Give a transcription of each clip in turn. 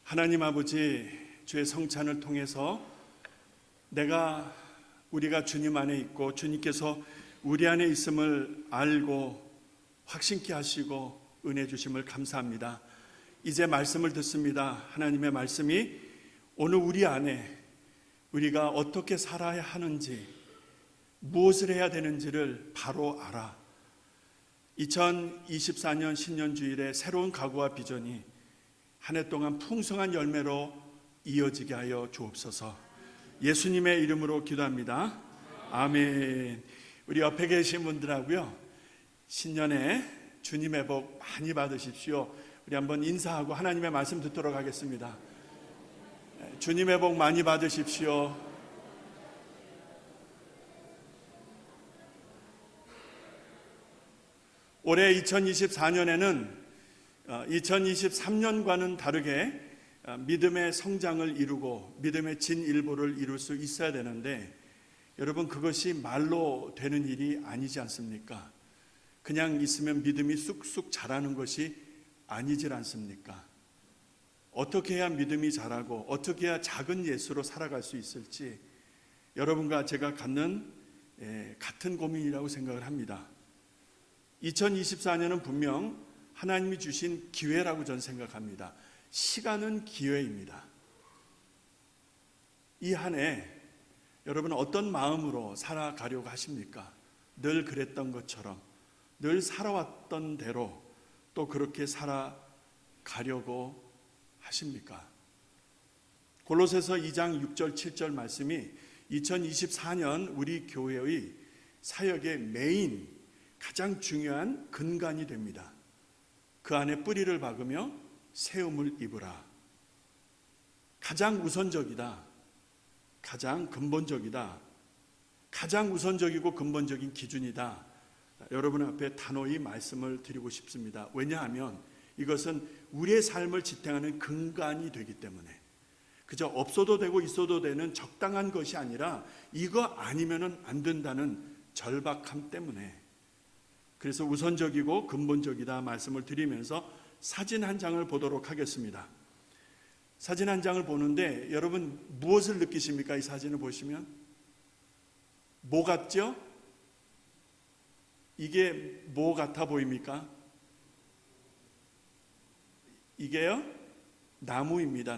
하나님 아버지, 주의 성찬을 통해서 우리가 주님 안에 있고 주님께서 우리 안에 있음을 알고 확신케 하시고 은혜 주심을 감사합니다. 이제 말씀을 듣습니다. 하나님의 말씀이 오늘 우리 안에 우리가 어떻게 살아야 하는지, 무엇을 해야 되는지를 바로 알아 2024년 신년주일에 새로운 각오와 비전이 한 해 동안 풍성한 열매로 이어지게 하여 주옵소서. 예수님의 이름으로 기도합니다. 아멘. 우리 옆에 계신 분들하고요, 신년에 주님의 복 많이 받으십시오. 우리 한번 인사하고 하나님의 말씀 듣도록 하겠습니다. 주님의 복 많이 받으십시오. 올해 2024년에는 2023년과는 다르게 믿음의 성장을 이루고 믿음의 진일보를 이룰 수 있어야 되는데, 여러분, 그것이 말로 되는 일이 아니지 않습니까? 그냥 있으면 믿음이 쑥쑥 자라는 것이 아니질 않습니까? 어떻게 해야 믿음이 자라고 어떻게 해야 작은 예수로 살아갈 수 있을지 여러분과 제가 갖는 같은 고민이라고 생각을 합니다. 2024년은 분명 하나님이 주신 기회라고 저는 생각합니다. 시간은 기회입니다. 이 한 해 여러분은 어떤 마음으로 살아가려고 하십니까? 늘 그랬던 것처럼, 늘 살아왔던 대로 또 그렇게 살아가려고 하십니까? 골로새서 2장 6절 7절 말씀이 2024년 우리 교회의 사역의 메인, 가장 중요한 근간이 됩니다. 그 안에 뿌리를 박으며 세움을 입으라. 가장 우선적이다, 가장 근본적이다, 가장 우선적이고 근본적인 기준이다. 여러분 앞에 단호히 말씀을 드리고 싶습니다. 왜냐하면 이것은 우리의 삶을 지탱하는 근간이 되기 때문에, 그저 없어도 되고 있어도 되는 적당한 것이 아니라 이거 아니면 안 된다는 절박함 때문에, 그래서 우선적이고 근본적이다 말씀을 드리면서 사진 한 장을 보도록 하겠습니다. 사진 한 장을 보는데 여러분 무엇을 느끼십니까? 이 사진을 보시면 뭐 같죠? 이게 뭐 같아 보입니까? 이게요, 나무입니다.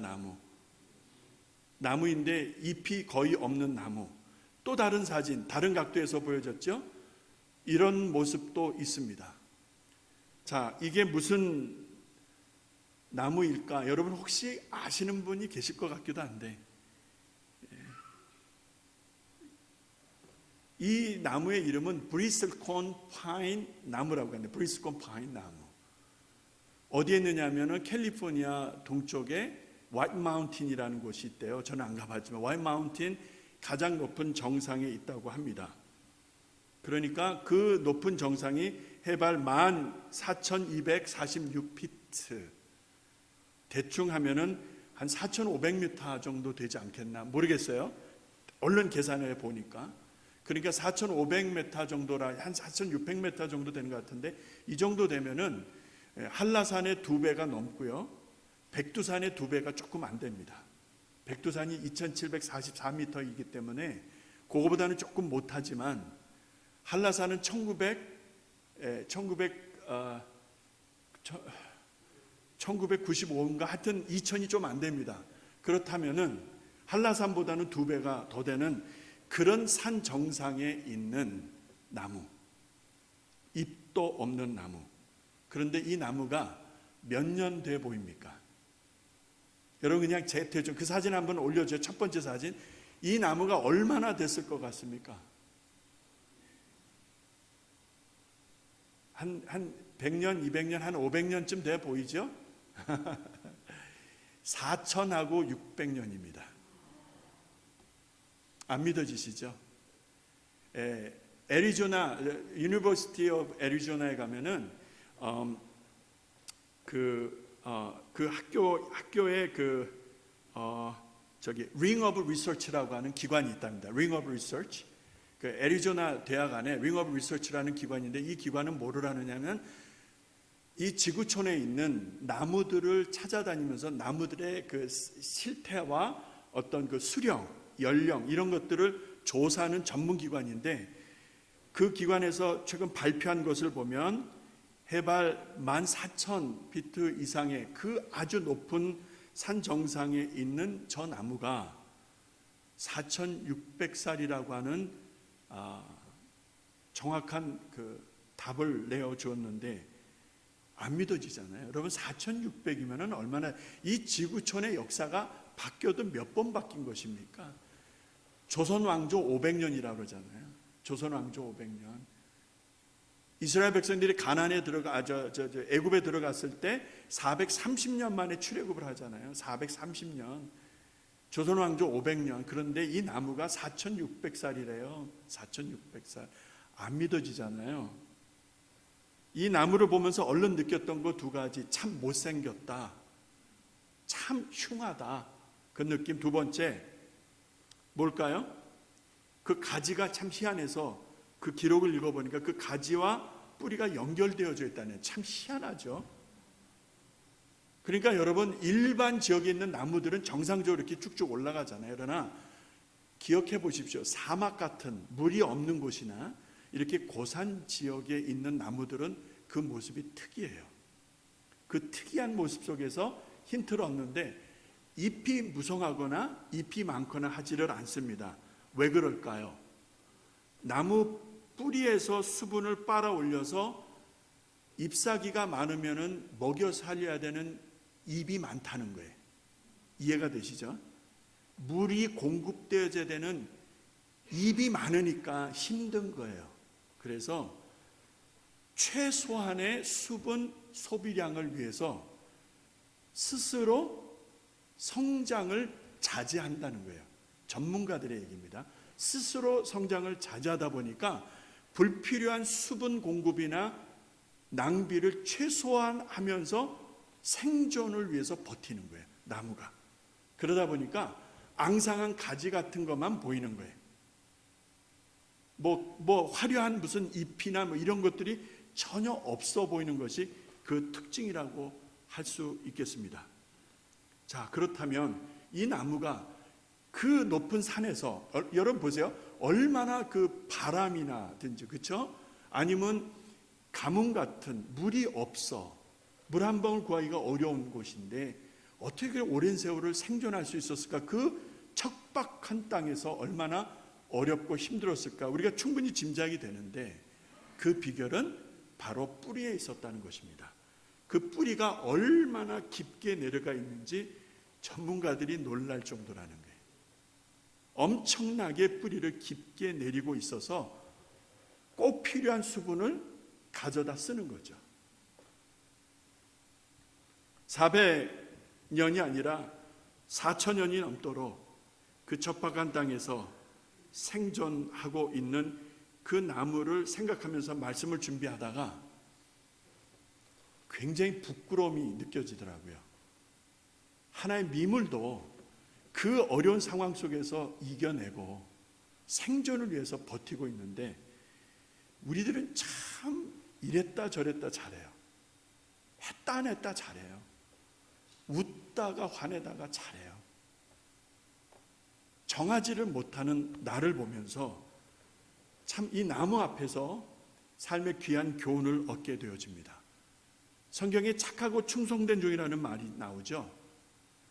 나무인데 잎이 거의 없는 나무. 또 다른 사진, 다른 각도에서 보여졌죠? 이런 모습도 있습니다. 자, 이게 무슨 나무일까? 여러분 혹시 아시는 분이 계실 것 같기도 한데, 이 나무의 이름은 브리슬콘 파인 나무라고 하는데, 브리슬콘 파인 나무. 어디에 있느냐면은 캘리포니아 동쪽에 화이트 마운틴이라는 곳이 있대요. 저는 안 가봤지만 화이트 마운틴 가장 높은 정상에 있다고 합니다. 그러니까 그 높은 정상이 해발 14,246피트, 대충 하면은 한 4,500m 정도 되지 않겠나 모르겠어요. 얼른 계산해 보니까. 그러니까 4,500m 정도라, 한 4,600m 정도 되는 것 같은데, 이 정도 되면은 한라산의 2배가 넘고요, 백두산의 2배가 조금 안 됩니다. 백두산이 2,744m이기 때문에 그거보다는 조금 못하지만, 한라산은 1995인가 하여튼 2000이 좀 안 됩니다. 그렇다면은 한라산보다는 2배가 더 되는 그런 산 정상에 있는 나무, 잎도 없는 나무. 그런데 이 나무가 몇 년 돼 보입니까? 여러분 그냥 대충 그 사진 한번 올려줘요. 첫 번째 사진. 이 나무가 얼마나 됐을 것 같습니까? 한 100년, 200년, 한 500년쯤 돼 보이죠? 4,000하고 600년입니다. 안 믿어지시죠? 애리조나, 유니버시티 오브 애리조나에 가면은 그 학교에 링 오브 리서치라고 하는 기관이 있답니다. 링 오브 리서치. 그 애리조나 대학 안에 링 오브 리서치라는 기관인데, 이 기관은 뭐를 하느냐면 이 지구촌에 있는 나무들을 찾아다니면서 나무들의 그 실태와 어떤 그 수령, 연령 이런 것들을 조사하는 전문기관인데, 그 기관에서 최근 발표한 것을 보면 해발 14,000피트 이상의 그 아주 높은 산 정상에 있는 저 나무가 4,600살이라고 하는 정확한 그 답을 내어 주었는데, 안 믿어지잖아요. 여러분, 4,600이면 얼마나, 이 지구촌의 역사가 바뀌어도 몇 번 바뀐 것입니까? 조선 왕조 500년이라고 그러잖아요. 조선 왕조 500년. 이스라엘 백성들이 가나안에 애굽에 들어갔을 때 430년 만에 출애굽을 하잖아요. 430년. 조선 왕조 500년. 그런데 이 나무가 4,600살이래요. 4,600살. 안 믿어지잖아요. 이 나무를 보면서 얼른 느꼈던 거 두 가지. 참 못생겼다, 참 흉하다, 그 느낌. 두 번째 뭘까요? 그 가지가 참 희한해서 그 기록을 읽어보니까 그 가지와 뿌리가 연결되어져 있다네. 참 희한하죠. 그러니까 여러분, 일반 지역에 있는 나무들은 정상적으로 이렇게 쭉쭉 올라가잖아요. 그러나 기억해 보십시오. 사막 같은 물이 없는 곳이나 이렇게 고산 지역에 있는 나무들은 그 모습이 특이해요. 그 특이한 모습 속에서 힌트를 얻는데, 잎이 무성하거나 잎이 많거나 하지를 않습니다. 왜 그럴까요? 나무 뿌리에서 수분을 빨아 올려서 잎사귀가 많으면 먹여 살려야 되는 잎이 많다는 거예요. 이해가 되시죠? 물이 공급되어야 되는 잎이 많으니까 힘든 거예요. 그래서 최소한의 수분 소비량을 위해서 스스로 성장을 자제한다는 거예요. 전문가들의 얘기입니다. 스스로 성장을 자제하다 보니까 불필요한 수분 공급이나 낭비를 최소화하면서 생존을 위해서 버티는 거예요, 나무가. 그러다 보니까 앙상한 가지 같은 것만 보이는 거예요. 뭐 화려한 무슨 잎이나 뭐 이런 것들이 전혀 없어 보이는 것이 그 특징이라고 할 수 있겠습니다. 자, 그렇다면 이 나무가 그 높은 산에서, 여러분 보세요. 얼마나 그 바람이나든지, 그렇죠? 아니면 가뭄 같은 물이 없어, 물 한 방울 구하기가 어려운 곳인데 어떻게 그렇게 오랜 세월을 생존할 수 있었을까? 그 척박한 땅에서 얼마나 어렵고 힘들었을까? 우리가 충분히 짐작이 되는데, 그 비결은 바로 뿌리에 있었다는 것입니다. 그 뿌리가 얼마나 깊게 내려가 있는지 전문가들이 놀랄 정도라는 거예요. 엄청나게 뿌리를 깊게 내리고 있어서 꼭 필요한 수분을 가져다 쓰는 거죠. 400년이 아니라 4,000년이 넘도록 그 척박한 땅에서 생존하고 있는 그 나무를 생각하면서 말씀을 준비하다가 굉장히 부끄러움이 느껴지더라고요. 하나의 미물도 그 어려운 상황 속에서 이겨내고 생존을 위해서 버티고 있는데, 우리들은 참 이랬다 저랬다 잘해요. 했다 안 했다 잘해요. 웃다가 화내다가 잘해요. 정하지를 못하는 나를 보면서 참 이 나무 앞에서 삶의 귀한 교훈을 얻게 되어집니다. 성경에 착하고 충성된 종이라는 말이 나오죠.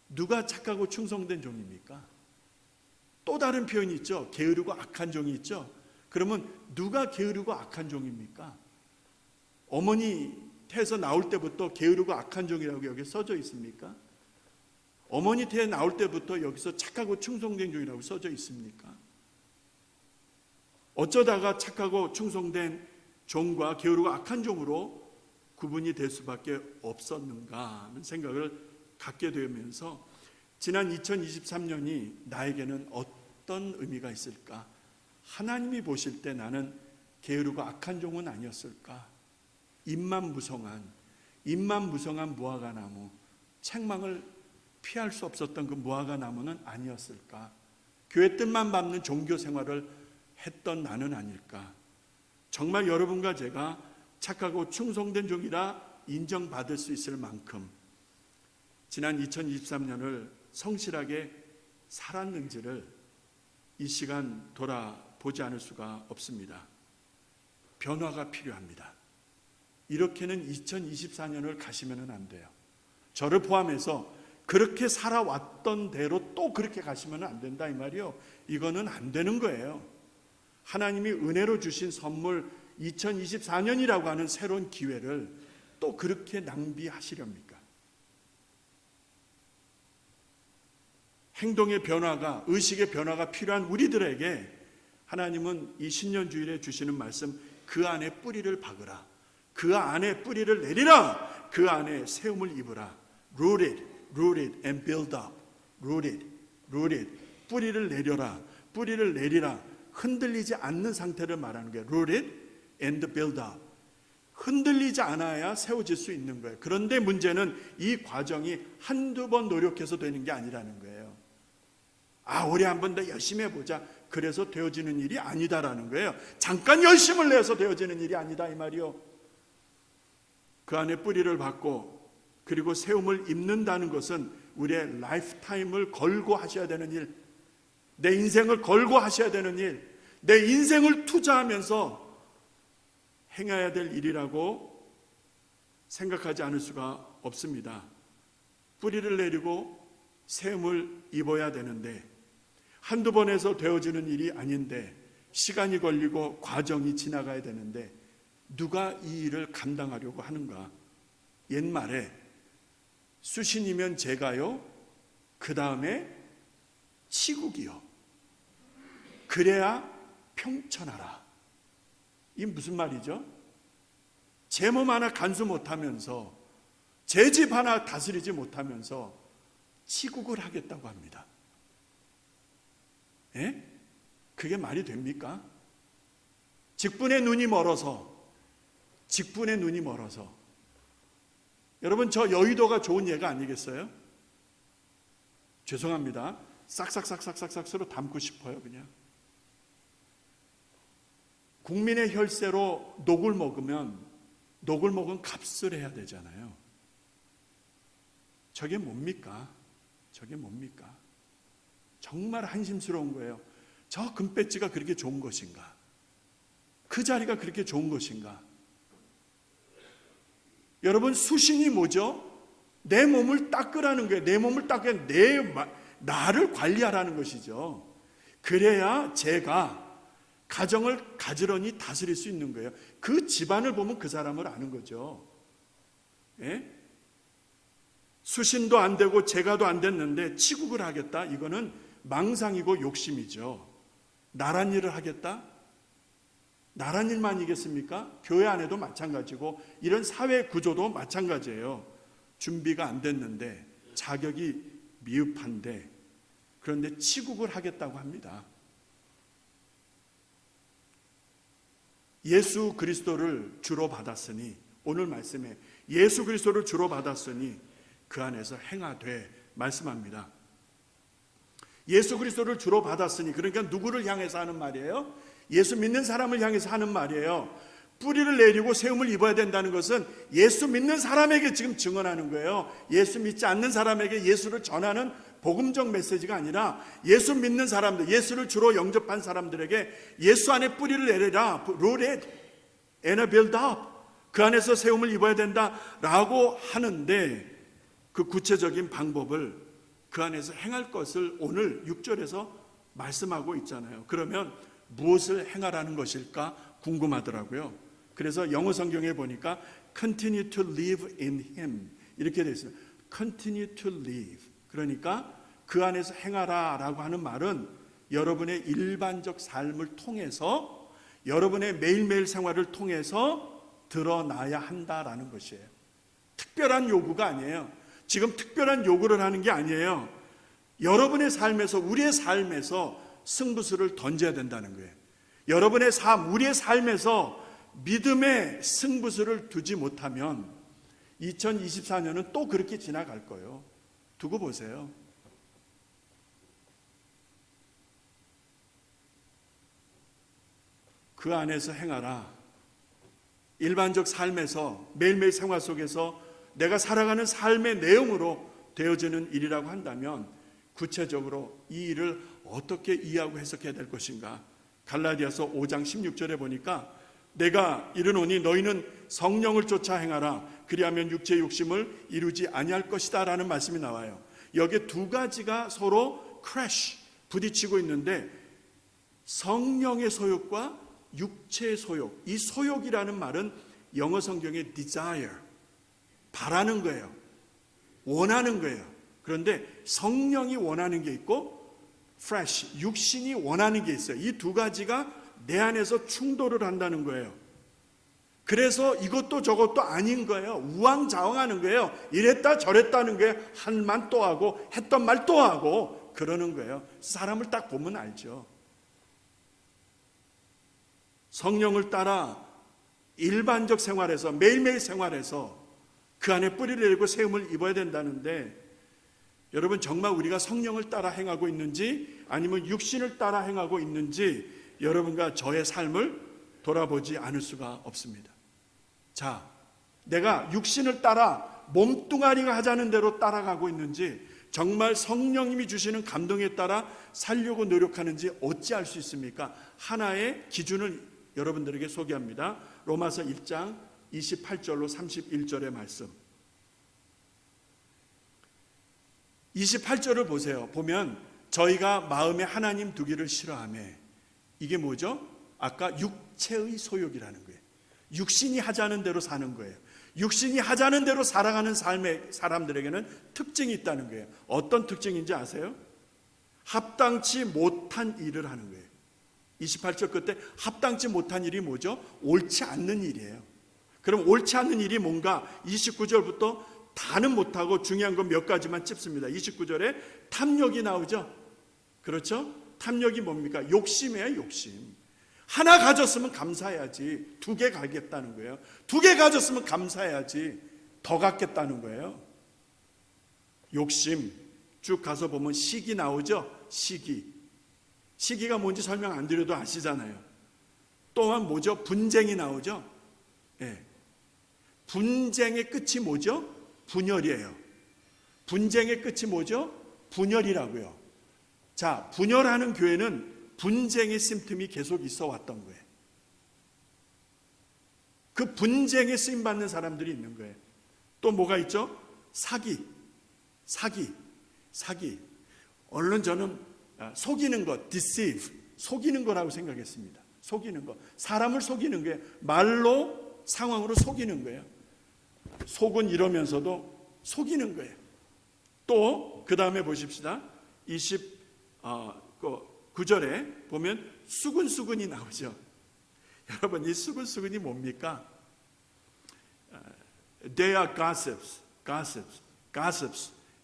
누가 착하고 충성된 종입니까? 또 다른 표현이 있죠. 게으르고 악한 종이 있죠. 그러면 누가 게으르고 악한 종입니까? 어머니 태에서 나올 때부터 게으르고 악한 종이라고 여기 써져 있습니까? 어머니 태에 나올 때부터 여기서 착하고 충성된 종이라고 써져 있습니까? 어쩌다가 착하고 충성된 종과 게으르고 악한 종으로 구분이 될 수밖에 없었는가 하는 생각을 갖게 되면서, 지난 2023년이 나에게는 어떤 의미가 있을까? 하나님이 보실 때 나는 게으르고 악한 종은 아니었을까? 입만 무성한 무화과나무, 책망을 피할 수 없었던 그 무화과나무는 아니었을까? 교회 뜻만 밟는 종교 생활을 했던 나는 아닐까? 정말 여러분과 제가 착하고 충성된 종이라 인정받을 수 있을 만큼 지난 2023년을 성실하게 살았는지를 이 시간 돌아보지 않을 수가 없습니다. 변화가 필요합니다. 이렇게는 2024년을 가시면 안 돼요. 저를 포함해서 그렇게 살아왔던 대로 또 그렇게 가시면 안 된다 이 말이요. 이거는 안 되는 거예요. 하나님이 은혜로 주신 선물 2024년이라고 하는 새로운 기회를 또 그렇게 낭비하시렵니까? 행동의 변화가, 의식의 변화가 필요한 우리들에게 하나님은 이 신년주일에 주시는 말씀, 그 안에 뿌리를 박으라, 그 안에 뿌리를 내리라, 그 안에 세움을 입으라. Root it and build up. Root it. 뿌리를 내려라, 뿌리를 내리라. 흔들리지 않는 상태를 말하는 거예요. Root it and build up. 흔들리지 않아야 세워질 수 있는 거예요. 그런데 문제는 이 과정이 한두 번 노력해서 되는 게 아니라는 거예요. 올해 한 번 더 열심히 해보자, 그래서 되어지는 일이 아니다라는 거예요. 잠깐 열심을 내서 되어지는 일이 아니다 이 말이요. 그 안에 뿌리를 받고 그리고 세움을 입는다는 것은 우리의 라이프타임을 걸고 하셔야 되는 일, 내 인생을 걸고 하셔야 되는 일, 내 인생을 투자하면서 행해야 될 일이라고 생각하지 않을 수가 없습니다. 뿌리를 내리고 세움을 입어야 되는데 한두 번에서 되어지는 일이 아닌데 시간이 걸리고 과정이 지나가야 되는데 누가 이 일을 감당하려고 하는가? 옛말에 수신이면 제가요, 그 다음에 치국이요, 그래야 평천하라. 이게 무슨 말이죠? 제 몸 하나 간수 못하면서, 제 집 하나 다스리지 못하면서 치국을 하겠다고 합니다. 예? 그게 말이 됩니까? 직분의 눈이 멀어서, 여러분, 저 여의도가 좋은 예가 아니겠어요? 죄송합니다. 싹싹 서로 담고 싶어요. 그냥 국민의 혈세로 녹을 먹은 값을 해야 되잖아요. 저게 뭡니까? 정말 한심스러운 거예요. 저 금배지가 그렇게 좋은 것인가? 그 자리가 그렇게 좋은 것인가? 여러분, 수신이 뭐죠? 내 몸을 닦으라는 거예요. 내 몸을 닦으라, 나를 관리하라는 것이죠. 그래야 제가 가정을 가지런히 다스릴 수 있는 거예요. 그 집안을 보면 그 사람을 아는 거죠. 예? 수신도 안 되고 제가도 안 됐는데 치국을 하겠다? 이거는 망상이고 욕심이죠. 나란 일을 하겠다? 나란 일만이겠습니까? 교회 안에도 마찬가지고 이런 사회 구조도 마찬가지예요. 준비가 안 됐는데, 자격이 미흡한데, 그런데 치국을 하겠다고 합니다. 예수 그리스도를 주로 받았으니, 오늘 말씀에 예수 그리스도를 주로 받았으니 그 안에서 행하되 말씀합니다. 예수 그리스도를 주로 받았으니, 그러니까 누구를 향해서 하는 말이에요? 예수 믿는 사람을 향해서 하는 말이에요. 뿌리를 내리고 세움을 입어야 된다는 것은 예수 믿는 사람에게 지금 증언하는 거예요. 예수 믿지 않는 사람에게 예수를 전하는 복음적 메시지가 아니라 예수 믿는 사람들, 예수를 주로 영접한 사람들에게 예수 안에 뿌리를 내리라, root it and build up, 그 안에서 세움을 입어야 된다라고 하는데, 그 구체적인 방법을 그 안에서 행할 것을 오늘 6절에서 말씀하고 있잖아요. 그러면 무엇을 행하라는 것일까 궁금하더라고요. 그래서 영어 성경에 보니까 continue to live in him 이렇게 되어 있어요. continue to live, 그러니까 그 안에서 행하라 라고 하는 말은 여러분의 일반적 삶을 통해서, 여러분의 매일매일 생활을 통해서 드러나야 한다라는 것이에요. 특별한 요구가 아니에요. 지금 특별한 요구를 하는 게 아니에요. 여러분의 삶에서, 우리의 삶에서 승부수를 던져야 된다는 거예요. 여러분의 삶, 우리의 삶에서 믿음의 승부수를 두지 못하면 2024년은 또 그렇게 지나갈 거예요. 두고 보세요. 그 안에서 행하라. 일반적 삶에서 매일매일 생활 속에서 내가 살아가는 삶의 내용으로 되어지는 일이라고 한다면 구체적으로 이 일을 어떻게 이해하고 해석해야 될 것인가? 갈라디아서 5장 16절에 보니까 내가 이르노니 너희는 성령을 쫓아 행하라 그리하면 육체의 욕심을 이루지 아니할 것이다 라는 말씀이 나와요. 여기 두 가지가 서로 크래쉬 부딪히고 있는데 성령의 소욕과 육체의 소욕, 이 소욕이라는 말은 영어 성경의 desire, 바라는 거예요. 원하는 거예요. 그런데 성령이 원하는 게 있고 flesh, 육신이 원하는 게 있어요. 이 두 가지가 내 안에서 충돌을 한다는 거예요. 그래서 이것도 저것도 아닌 거예요. 우왕좌왕하는 거예요. 이랬다 저랬다는 거예요. 한 말 또 하고 했던 말 또 하고 그러는 거예요. 사람을 딱 보면 알죠. 성령을 따라 일반적 생활에서 매일매일 생활에서 그 안에 뿌리를 내리고 세움을 입어야 된다는데 여러분 정말 우리가 성령을 따라 행하고 있는지 아니면 육신을 따라 행하고 있는지 여러분과 저의 삶을 돌아보지 않을 수가 없습니다. 자, 내가 육신을 따라 몸뚱아리가 하자는 대로 따라가고 있는지 정말 성령님이 주시는 감동에 따라 살려고 노력하는지 어찌 알 수 있습니까? 하나의 기준을 여러분들에게 소개합니다. 로마서 1장 28절로 31절의 말씀. 28절을 보세요. 보면 저희가 마음에 하나님 두기를 싫어하며 이게 뭐죠? 아까 육체의 소욕이라는 거예요. 육신이 하자는 대로 사는 거예요. 육신이 하자는 대로 살아가는 삶의 사람들에게는 특징이 있다는 거예요. 어떤 특징인지 아세요? 합당치 못한 일을 하는 거예요. 28절 끝에 합당치 못한 일이 뭐죠? 옳지 않는 일이에요. 그럼 옳지 않는 일이 뭔가 29절부터 다는 못하고 중요한 건 몇 가지만 찝습니다. 29절에 탐욕이 나오죠. 그렇죠? 탐욕이 뭡니까? 욕심이에요. 욕심. 하나 가졌으면 감사해야지. 두 개 가겠다는 거예요. 두 개 가졌으면 감사해야지. 더 갖겠다는 거예요. 욕심. 쭉 가서 보면 시기 나오죠. 시기. 시기가 뭔지 설명 안 드려도 아시잖아요. 또한 뭐죠? 분쟁이 나오죠. 예. 분쟁의 끝이 뭐죠? 분열이에요. 분쟁의 끝이 뭐죠? 분열이라고요. 자, 분열하는 교회는 분쟁의 심틈이 계속 있어 왔던 거예요. 그 분쟁에 쓰임받는 사람들이 있는 거예요. 또 뭐가 있죠? 사기. 얼른 저는 속이는 것, deceive, 속이는 거라고 생각했습니다. 속이는 거. 사람을 속이는 거예요. 말로, 상황으로 속이는 거예요. 속은 이러면서도 속이는 거예요. 또 그 다음에 보십시다. 29절에 보면 수근수근이 나오죠. 여러분 이 수근수근이 뭡니까? They are gossips.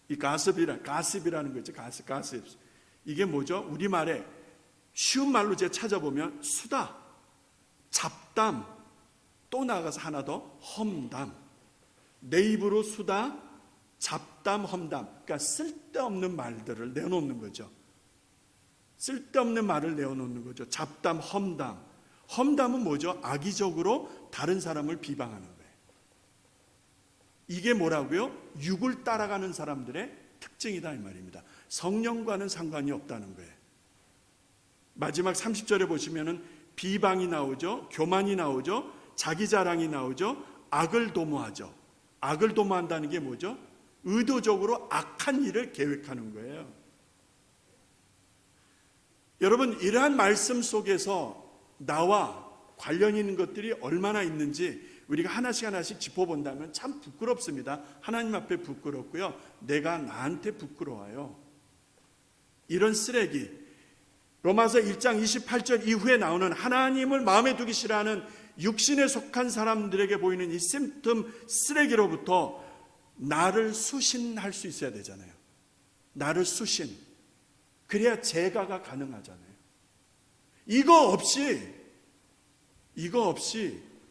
이 gossip이라는 거죠. gossips. 이게 뭐죠? 우리말에 쉬운 말로 제가 찾아보면 수다, 잡담, 또 나아가서 하나 더 험담. 내 입으로 수다, 잡담, 험담. 그러니까 쓸데없는 말들을 내놓는 거죠. 쓸데없는 말을 내어놓는 거죠. 잡담, 험담. 험담은 뭐죠? 악의적으로 다른 사람을 비방하는 거예요. 이게 뭐라고요? 육을 따라가는 사람들의 특징이다 이 말입니다. 성령과는 상관이 없다는 거예요. 마지막 30절에 보시면은 비방이 나오죠. 교만이 나오죠. 자기 자랑이 나오죠. 악을 도모하죠. 악을 도모한다는 게 뭐죠? 의도적으로 악한 일을 계획하는 거예요. 여러분 이러한 말씀 속에서 나와 관련 있는 것들이 얼마나 있는지 우리가 하나씩 짚어본다면 참 부끄럽습니다. 하나님 앞에 부끄럽고요. 내가 나한테 부끄러워요. 이런 쓰레기, 로마서 1장 28절 이후에 나오는 하나님을 마음에 두기 싫어하는 육신에 속한 사람들에게 보이는 이 심틈 쓰레기로부터 나를 수신할 수 있어야 되잖아요. 나를 수신. 그래야 제가가 가능하잖아요. 이거 없이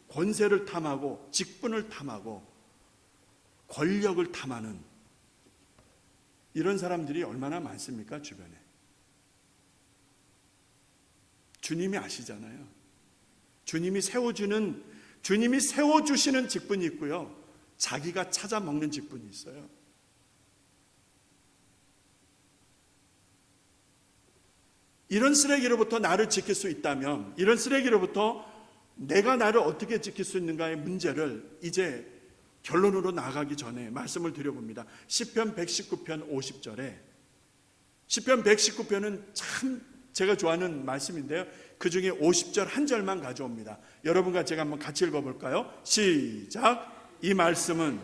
권세를 탐하고 직분을 탐하고 권력을 탐하는 이런 사람들이 얼마나 많습니까? 주변에. 주님이 아시잖아요. 주님이 세워주는 주님이 세워주시는 직분이 있고요, 자기가 찾아 먹는 직분이 있어요. 이런 쓰레기로부터 나를 지킬 수 있다면, 이런 쓰레기로부터 내가 나를 어떻게 지킬 수 있는가의 문제를 이제 결론으로 나가기 전에 말씀을 드려봅니다. 시편 119편 50절에, 시편 119편은 참 제가 좋아하는 말씀인데요, 그 중에 50절 한 절만 가져옵니다. 여러분과 제가 한번 같이 읽어볼까요? 시작. 이 말씀은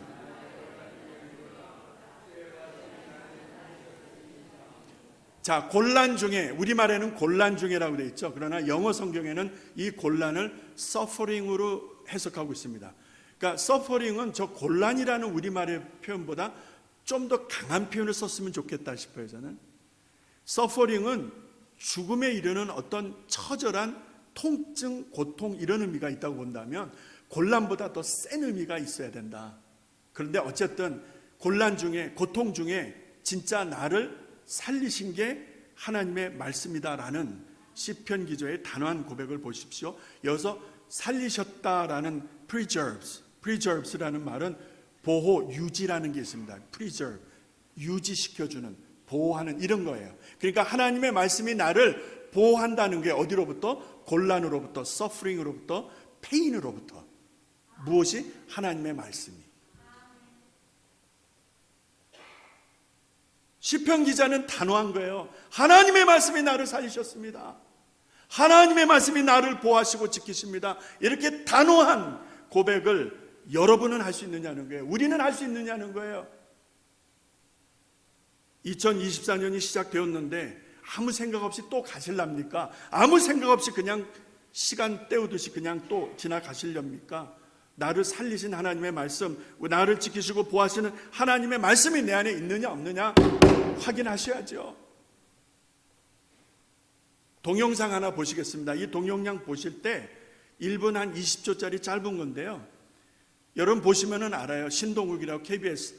자, 곤란 중에, 우리말에는 곤란 중에라고 되어 있죠. 그러나 영어 성경에는 이 곤란을 suffering으로 해석하고 있습니다. 그러니까 suffering은 저 곤란이라는 우리말의 표현보다 좀 더 강한 표현을 썼으면 좋겠다 싶어요. 저는 suffering은 죽음에 이르는 어떤 처절한 통증, 고통, 이런 의미가 있다고 본다면 곤란보다 더 센 의미가 있어야 된다. 그런데 어쨌든 곤란 중에, 고통 중에 진짜 나를 살리신 게 하나님의 말씀이다라는 시편 기자의 단호한 고백을 보십시오. 여기서 살리셨다라는 preserves라는 말은 보호, 유지라는 게 있습니다. preserve, 유지시켜주는, 보호하는, 이런 거예요. 그러니까 하나님의 말씀이 나를 보호한다는 게 어디로부터? 곤란으로부터, suffering으로부터, pain으로부터. 무엇이? 하나님의 말씀이. 시편 기자는 단호한 거예요. 하나님의 말씀이 나를 살리셨습니다. 하나님의 말씀이 나를 보호하시고 지키십니다. 이렇게 단호한 고백을 여러분은 할 수 있느냐는 거예요. 우리는 할 수 있느냐는 거예요. 2024년이 시작되었는데 아무 생각 없이 또 가실랍니까? 아무 생각 없이 그냥 시간 때우듯이 그냥 또 지나가시렵니까? 나를 살리신 하나님의 말씀, 나를 지키시고 보호하시는 하나님의 말씀이 내 안에 있느냐 없느냐 확인하셔야죠. 동영상 하나 보시겠습니다. 이 동영상 보실 때 1분 한 20초짜리 짧은 건데요, 여러분 보시면은 알아요. 신동욱이라고 KBS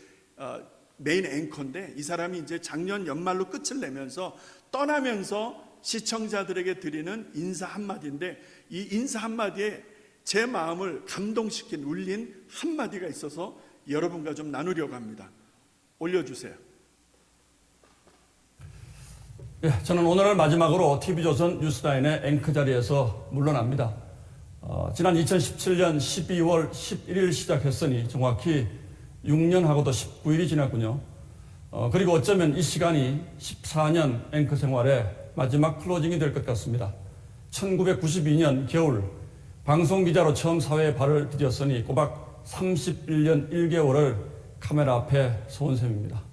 메인 앵커인데, 이 사람이 이제 작년 연말로 끝을 내면서 떠나면서 시청자들에게 드리는 인사 한마디인데, 이 인사 한마디에 제 마음을 감동시킨, 울린 한마디가 있어서 여러분과 좀 나누려고 합니다. 올려주세요. 예, 저는 오늘을 마지막으로 TV조선 뉴스라인의 앵커 자리에서 물러납니다. 지난 2017년 12월 11일 시작했으니 정확히 6년하고도 19일이 지났군요. 그리고 어쩌면 이 시간이 14년 앵커 생활의 마지막 클로징이 될 것 같습니다. 1992년 겨울 방송기자로 처음 사회에 발을 디뎠으니 꼬박 31년 1개월을 카메라 앞에 서온 셈입니다.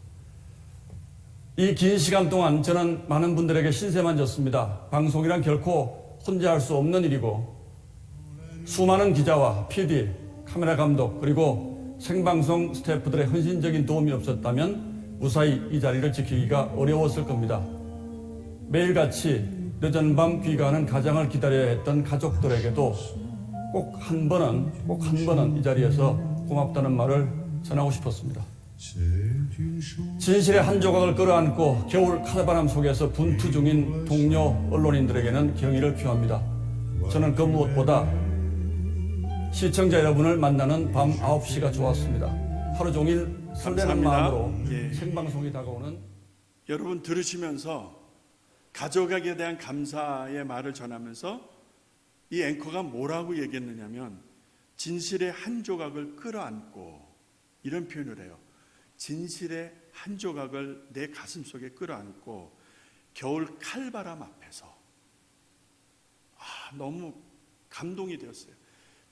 이 긴 시간 동안 저는 많은 분들에게 신세만 졌습니다. 방송이란 결코 혼자 할 수 없는 일이고, 수많은 기자와 PD, 카메라 감독, 그리고 생방송 스태프들의 헌신적인 도움이 없었다면 무사히 이 자리를 지키기가 어려웠을 겁니다. 매일같이 늦은 밤 귀가하는 가장을 기다려야 했던 가족들에게도 꼭 한 번은 이 자리에서 고맙다는 말을 전하고 싶었습니다. 진실의 한 조각을 끌어안고 겨울 칼바람 속에서 분투 중인 동료 언론인들에게는 경의를 표합니다. 저는 그 무엇보다 시청자 여러분을 만나는 밤 9시가 좋았습니다. 하루 종일 설레는 마음으로 생방송이 다가오는, 여러분 들으시면서 가족에게 대한 감사의 말을 전하면서 이 앵커가 뭐라고 얘기했느냐면, 진실의 한 조각을 끌어안고, 이런 표현을 해요. 진실의 한 조각을 내 가슴 속에 끌어안고 겨울 칼바람 앞에서, 너무 감동이 되었어요.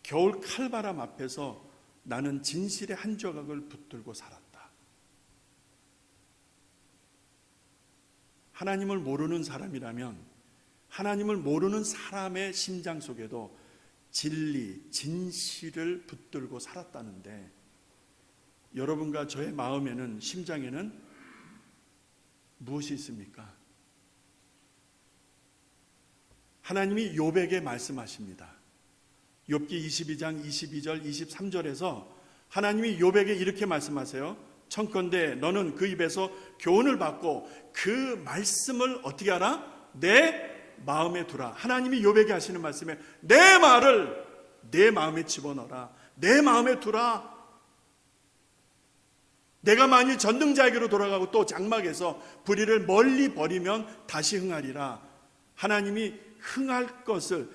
겨울 칼바람 앞에서 나는 진실의 한 조각을 붙들고 살았다. 하나님을 모르는 사람이라면, 하나님을 모르는 사람의 심장 속에도 진리, 진실을 붙들고 살았다는데, 여러분과 저의 마음에는, 심장에는 무엇이 있습니까? 하나님이 욥에게 말씀하십니다. 욥기 22장 22절 23절에서 하나님이 욥에게 이렇게 말씀하세요. 청컨대 너는 그 입에서 교훈을 받고 그 말씀을 어떻게 하라? 내 마음에 두라. 하나님이 욥에게 하시는 말씀에 내 말을 내 마음에 집어넣어라. 내 마음에 두라. 내가 만일 전등자에게로 돌아가고 또 장막에서 불의를 멀리 버리면 다시 흥하리라. 하나님이 흥할 것을,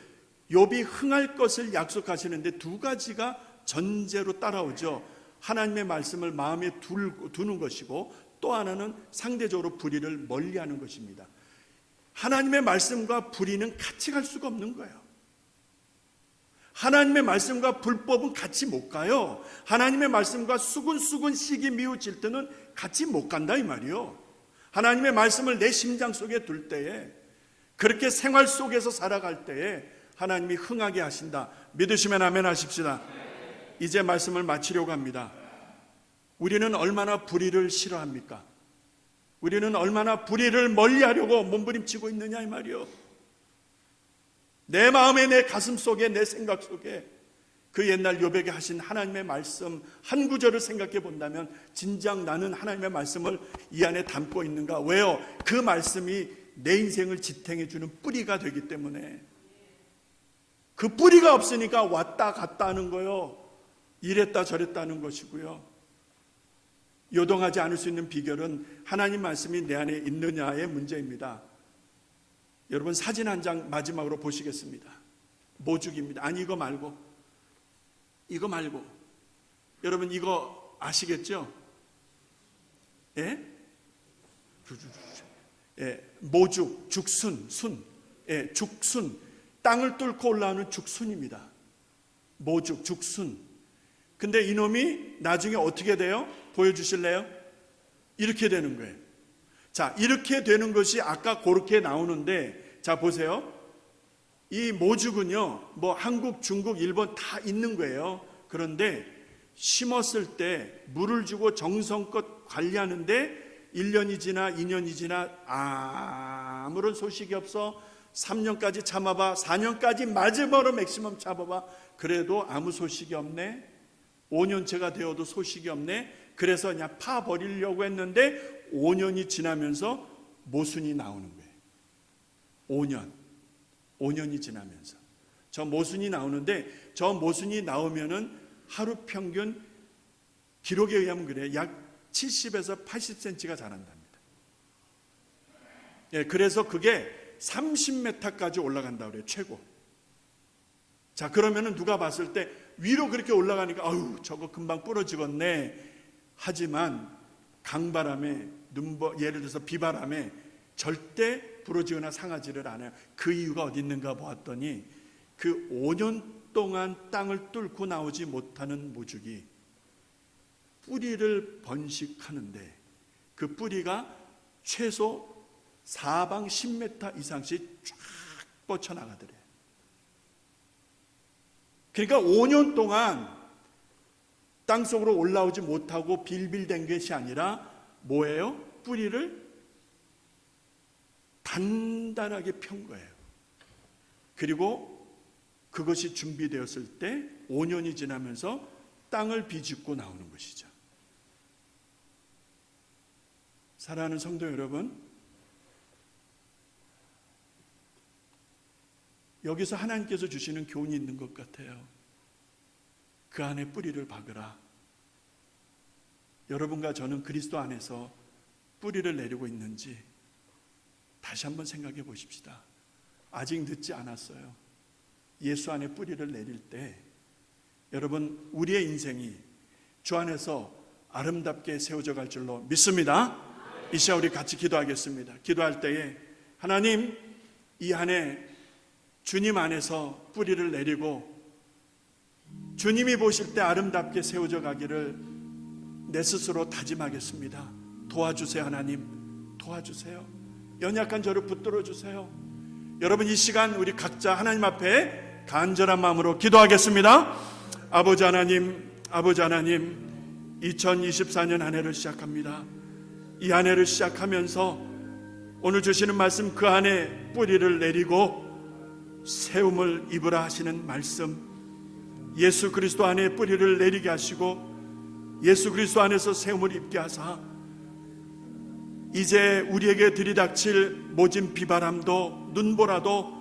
욥이 흥할 것을 약속하시는데 두 가지가 전제로 따라오죠. 하나님의 말씀을 마음에 두는 것이고, 또 하나는 상대적으로 불의를 멀리하는 것입니다. 하나님의 말씀과 불의는 같이 갈 수가 없는 거예요. 하나님의 말씀과 불법은 같이 못 가요. 하나님의 말씀과 수근수근 시기 미우 질투는 같이 못 간다 이 말이요. 하나님의 말씀을 내 심장 속에 둘 때에, 그렇게 생활 속에서 살아갈 때에 하나님이 흥하게 하신다. 믿으시면 아멘 하십시다. 이제 말씀을 마치려고 합니다. 우리는 얼마나 불의를 싫어합니까? 우리는 얼마나 불의를 멀리하려고 몸부림치고 있느냐 이 말이요. 내 마음에, 내 가슴 속에, 내 생각 속에 그 옛날 욥에게 하신 하나님의 말씀 한 구절을 생각해 본다면 진작 나는 하나님의 말씀을 이 안에 담고 있는가? 왜요? 그 말씀이 내 인생을 지탱해 주는 뿌리가 되기 때문에. 그 뿌리가 없으니까 왔다 갔다 하는 거요. 이랬다 저랬다 하는 것이고요. 요동하지 않을 수 있는 비결은 하나님 말씀이 내 안에 있느냐의 문제입니다. 여러분 사진 한 장 마지막으로 보시겠습니다. 모죽입니다. 아니 이거 말고 여러분 이거 아시겠죠? 예? 모죽, 죽순, 죽순, 땅을 뚫고 올라오는 죽순입니다. 모죽, 죽순. 근데 이놈이 나중에 어떻게 돼요? 보여주실래요? 이렇게 되는 거예요. 자, 이렇게 되는 것이 아까 그렇게 나오는데, 자 보세요. 이 모죽은요, 뭐 한국, 중국, 일본 다 있는 거예요. 그런데 심었을 때 물을 주고 정성껏 관리하는데 1년이 지나 2년이 지나 아무런 소식이 없어. 3년까지 참아봐, 4년까지 마지막으로 맥시멈 참아봐. 그래도 아무 소식이 없네. 5년째가 되어도 소식이 없네. 그래서 그냥 파버리려고 했는데 5년이 지나면서 모순이 나오는 거예요. 5년이 지나면서 저 모순이 나오는데, 저 모순이 나오면은 하루 평균 기록에 의하면 그래요. 약 70에서 80cm가 자란답니다. 예, 그래서 그게 30m까지 올라간다고 그래요. 최고. 자, 그러면은 누가 봤을 때 위로 그렇게 올라가니까 아유 저거 금방 부러지겠네. 하지만 강바람에, 예를 들어서 비바람에 절대 부러지거나 상하지를 않아요. 그 이유가 어디 있는가 보았더니 그 5년 동안 땅을 뚫고 나오지 못하는 모죽이 뿌리를 번식하는데 그 뿌리가 최소 사방 10m 이상씩 쫙 뻗쳐나가더래요. 그러니까 5년 동안 땅속으로 올라오지 못하고 빌빌댄 것이 아니라 뭐예요? 뿌리를 단단하게 편 거예요. 그리고 그것이 준비되었을 때 5년이 지나면서 땅을 비집고 나오는 것이죠. 사랑하는 성도 여러분, 여기서 하나님께서 주시는 교훈이 있는 것 같아요. 그 안에 뿌리를 박으라. 여러분과 저는 그리스도 안에서 뿌리를 내리고 있는지 다시 한번 생각해 보십시다. 아직 늦지 않았어요. 예수 안에 뿌리를 내릴 때 여러분 우리의 인생이 주 안에서 아름답게 세워져 갈 줄로 믿습니다. 이 시간 우리 같이 기도하겠습니다. 기도할 때에 하나님, 이 안에 주님 안에서 뿌리를 내리고 주님이 보실 때 아름답게 세워져 가기를 내 스스로 다짐하겠습니다. 도와주세요. 하나님 도와주세요. 연약한 저를 붙들어 주세요. 여러분 이 시간 우리 각자 하나님 앞에 간절한 마음으로 기도하겠습니다. 아버지 하나님 2024년 한 해를 시작합니다. 이 한 해를 시작하면서 오늘 주시는 말씀, 그 안에 뿌리를 내리고 세움을 입으라 하시는 말씀, 예수 그리스도 안에 뿌리를 내리게 하시고 예수 그리스도 안에서 세움을 입게 하사 이제 우리에게 들이닥칠 모진 비바람도 눈보라도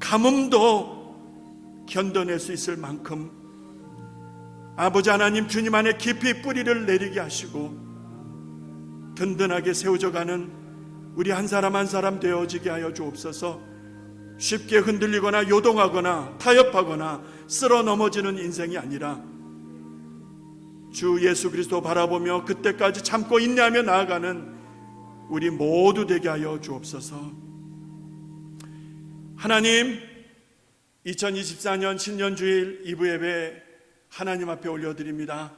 가뭄도 견뎌낼 수 있을 만큼 아버지 하나님 주님 안에 깊이 뿌리를 내리게 하시고 든든하게 세워져가는 우리 한 사람 한 사람 되어지게 하여 주옵소서. 쉽게 흔들리거나 요동하거나 타협하거나 쓸어 넘어지는 인생이 아니라 주 예수 그리스도 바라보며 그때까지 참고 인내하며 나아가는 우리 모두 되게 하여 주옵소서. 하나님, 2024년 신년주일 2부 예배 하나님 앞에 올려드립니다.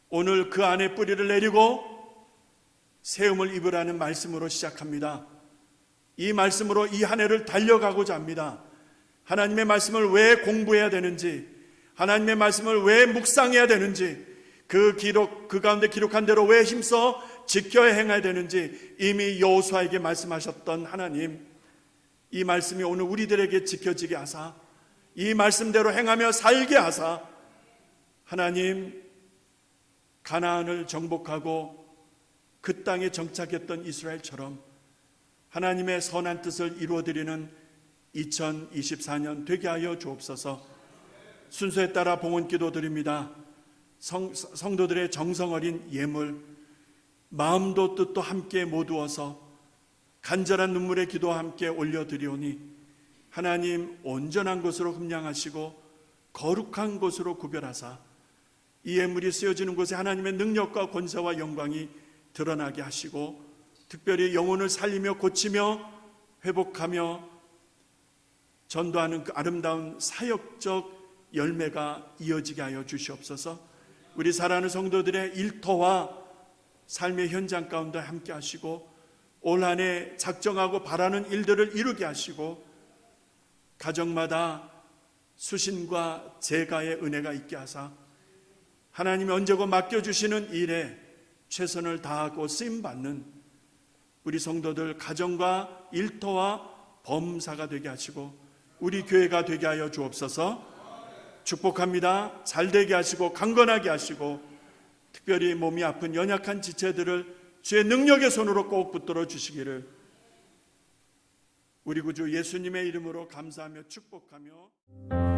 오늘 그 안에 뿌리를 내리고 세움을 입으라는 말씀으로 시작합니다. 이 말씀으로 이 한 해를 달려가고자 합니다. 하나님의 말씀을 왜 공부해야 되는지, 하나님의 말씀을 왜 묵상해야 되는지, 그 가운데 기록한 대로 왜 힘써 지켜야 행해야 되는지 이미 여호수아에게 말씀하셨던 하나님, 이 말씀이 오늘 우리들에게 지켜지게 하사 이 말씀대로 행하며 살게 하사 하나님, 가나안을 정복하고 그 땅에 정착했던 이스라엘처럼 하나님의 선한 뜻을 이루어드리는 2024년 되게 하여 주옵소서. 순서에 따라 봉헌 기도 드립니다. 성도들의 정성 어린 예물, 마음도 뜻도 함께 모두어서 간절한 눈물의 기도와 함께 올려드리오니 하나님, 온전한 것으로 흠량하시고 거룩한 것으로 구별하사 이 예물이 쓰여지는 곳에 하나님의 능력과 권세와 영광이 드러나게 하시고 특별히 영혼을 살리며 고치며 회복하며 전도하는 그 아름다운 사역적 열매가 이어지게 하여 주시옵소서. 우리 사랑하는 성도들의 일터와 삶의 현장 가운데 함께 하시고 올 한 해 작정하고 바라는 일들을 이루게 하시고 가정마다 수신과 제가의 은혜가 있게 하사 하나님이 언제고 맡겨주시는 일에 최선을 다하고 쓰임받는 우리 성도들 가정과 일터와 범사가 되게 하시고 우리 교회가 되게 하여 주옵소서. 축복합니다. 잘되게 하시고 강건하게 하시고 특별히 몸이 아픈 연약한 지체들을 주의 능력의 손으로 꼭 붙들어 주시기를 우리 구주 예수님의 이름으로 감사하며 축복하며